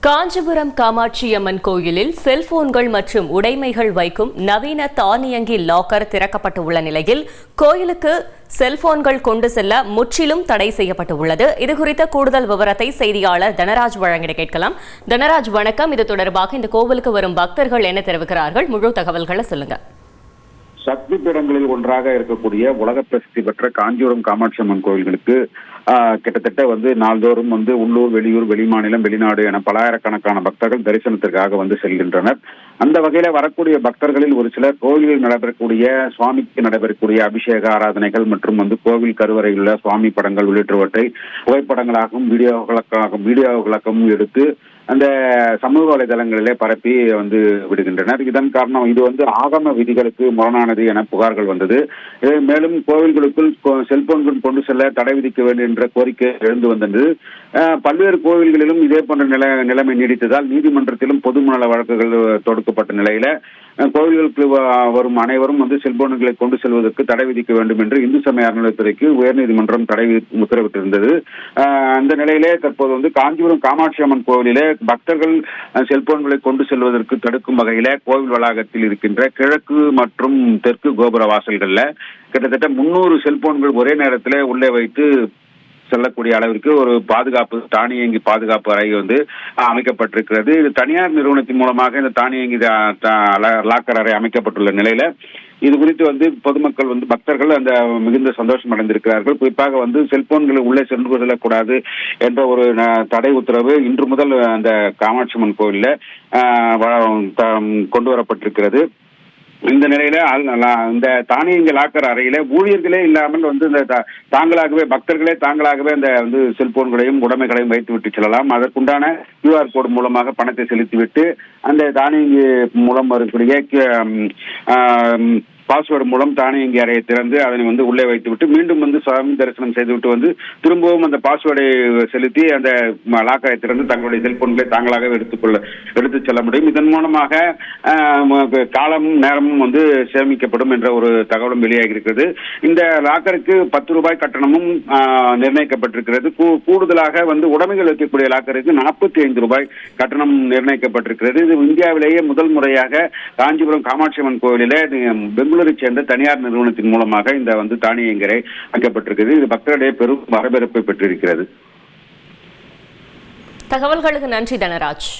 காஞ்சிபுரம் காமாட்சி அம்மன் கோயிலில் செல்போன்கள் மற்றும் உடைமைகள் வைக்கும் நவீன தானியங்கி லாக்கர் திறக்கப்பட்டுள்ள நிலையில் கோயிலுக்கு செல்போன்கள் கொண்டு செல்ல முற்றிலும் தடை செய்யப்பட்டுள்ளது. இதுகுறித்த கூடுதல் விவரத்தை செய்தியாளர் தனராஜ் வழங்கிட கேட்கலாம். தனராஜ் வணக்கம். இது தொடர்பாக இந்த கோவிலுக்கு வரும் பக்தர்கள் என்ன தெரிவிக்கிறார்கள்? முழு தகவல்களை சொல்லுங்க. சக்தி பீடங்களில் ஒன்றாக இருக்கக்கூடிய உலக பிரசித்தி பெற்ற காஞ்சிபுரம் காமாட்சி அம்மன் கோயில்களுக்கு கிட்டத்தட்ட நாள்தோறும் உள்ளூர், வெளியூர், வெளிமாநிலம், வெளிநாடு என பலாயிரக்கணக்கான பக்தர்கள் தரிசனத்திற்காக செல்கின்றனர். அந்த வகையில வரக்கூடிய பக்தர்களில் ஒரு சிலர் கோவிலில் நடைபெறக்கூடிய சுவாமிக்கு நடைபெறக்கூடிய அபிஷேக ஆராதனைகள் மற்றும் கோவில் கருவறையில் உள்ள சுவாமி படங்கள் உள்ளிட்டவற்றை புகைப்படங்களாகவும் வீடியோக்களாகவும் எடுத்து அந்த சமூக வலைதளங்களிலே பரப்பி விடுகின்றனர். இதன் காரணம் இது ஆகம விதிகளுக்கு முரணானது என புகார்கள் வந்தது. மேலும் கோவில்களுக்குள் செல்போன்கள் கொண்டு செல்ல தடை விதிக்க வேண்டும் என்ற கோரிக்கை எழுந்து வந்தது. பல்வேறு கோவில்களிலும் இதே போன்ற நிலைமை நீடித்ததால் நீதிமன்றத்திலும் பொது நல வழக்குகள் தொடுக்கப்பட்ட நிலையில கோவில்களுக்கு வரும் அனைவரும் செல்போன்களை கொண்டு செல்வதற்கு தடை விதிக்க வேண்டும் என்று இந்து சமய அறநிலையத்துறைக்கு உயர்நீதிமன்றம் தடை உத்தரவிட்டிருந்தது. அந்த நிலையிலே தற்போது காஞ்சிபுரம் காமாட்சி அம்மன் கோவிலிலே பக்தர்கள் செல்போன்களை கொண்டு செல்வதற்கு தடுக்கும் வகையில கோவில் வளாகத்தில் இருக்கின்ற கிழக்கு மற்றும் தெற்கு கோபுர வாசல்கள்ல கிட்டத்தட்ட 300 செல்போன்கள் ஒரே நேரத்தில் உள்ளே வைத்து செல்லக்கூடிய அளவிற்கு ஒரு பாதுகாப்பு தானியங்கி பாதுகாப்பு அறை அமைக்கப்பட்டிருக்கிறது. இது தனியார் நிறுவனத்தின் மூலமாக இந்த தானியங்கி லாக்கர் அறை அமைக்கப்பட்டுள்ள நிலையில இது குறித்து பொதுமக்கள் பக்தர்கள் அந்த மிகுந்த சந்தோஷம் அடைந்திருக்கிறார்கள். குறிப்பாக செல்போன்களை உள்ளே சென்று செல்லக்கூடாது என்ற ஒரு தடை உத்தரவு இன்று முதல் அந்த காமாட்சி அம்மன் கோயில்ல கொண்டு வரப்பட்டிருக்கிறது. இந்த நிலையில இந்த தானியங்கி லாக்கர் அறையில ஊழியர்களே இல்லாமல் தாங்களாகவே பக்தர்களே தாங்களாகவே அந்த செல்போன்களையும் உடைமைகளையும் வைத்து விட்டு செல்லலாம். அதற்குண்டான QR கோடு மூலமாக பணத்தை செலுத்திவிட்டு அந்த தானியங்கி மூலம் வரக்கூடிய பாஸ்வேர்டு மூலம் தானியங்கி அறையை திறந்து அதனை உள்ளே வைத்துவிட்டு மீண்டும் சுவாமி தரிசனம் செய்துவிட்டு திரும்பவும் அந்த பாஸ்வேர்டை செலுத்தி அந்த லாக்கரை திறந்து தங்களுடைய செல்போன்களை தாங்களாகவே எடுத்து செல்ல முடியும். இதன் மூலமாக காலமும் நேரமும் சேமிக்கப்படும் என்ற ஒரு தகவலும் வெளியாகி இருக்கிறது. இந்த லாக்கருக்கு 10 ரூபாய் கட்டணமும் நிர்ணயிக்கப்பட்டிருக்கிறது. கூடுதலாக உடைமைகள் வைக்கக்கூடிய லாக்கருக்கு 45 ரூபாய் கட்டணம் நிர்ணயிக்கப்பட்டிருக்கிறது. இது இந்தியாவிலேயே முதல் முறையாக காஞ்சிபுரம் காமாட்சி அம்மன் கோவிலிலே பெங்களூரை சேர்ந்த தனியார் நிறுவனத்தின் மூலமாக இந்த தானியங்கி அறை வைக்கப்பட்டிருக்கிறது. இது பக்தர்களிடையே பெரும் வரவேற்பை பெற்றிருக்கிறது. தகவல்களுக்கு நன்றி தனராஜ்.